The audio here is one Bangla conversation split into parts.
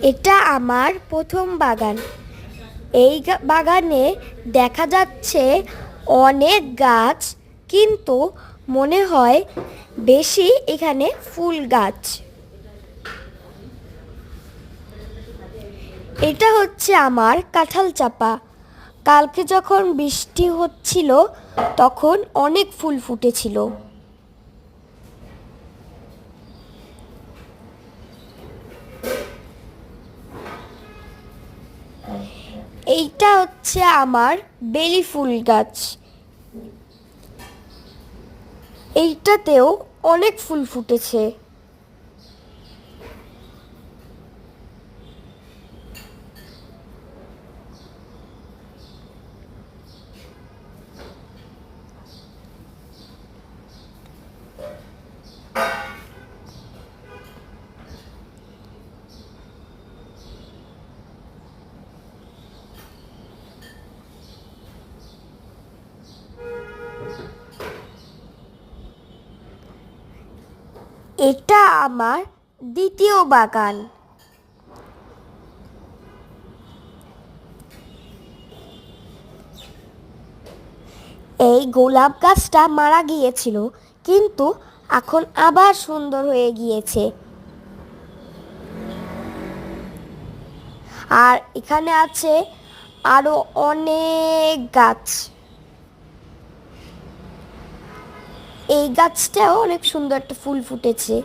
এটা আমার প্রথম বাগান। এই বাগানে দেখা যাচ্ছে অনেক গাছ, কিন্তু মনে হয় বেশি এখানে ফুল গাছ। এটা হচ্ছে আমার কাঁঠাল চাপা। কালকে যখন বৃষ্টি হচ্ছিল তখন অনেক ফুল ফুটেছিল। এইটা হচ্ছে আমার বেলি ফুল গাছ। এইটাতেও অনেক ফুল ফুটেছে। এটা আমার দ্বিতীয় বাগান। এই গোলাপ গাছটা মারা গিয়েছিল, কিন্তু এখন আবার সুন্দর হয়ে গিয়েছে। আর এখানে আছে আরো অনেক গাছ। এই গাছটাও অনেক সুন্দর একটা ফুল ফুটেছে।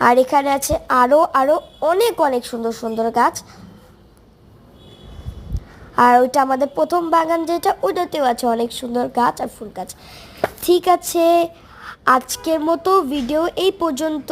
আর এখানে আছে আরো আরো অনেক অনেক সুন্দর সুন্দর গাছ। আর ওইটা আমাদের প্রথম বাগান, যেটা ওইটাতেও আছে অনেক সুন্দর গাছ আর ফুল গাছ। ঠিক আছে, আজকের মতো ভিডিও এই পর্যন্ত।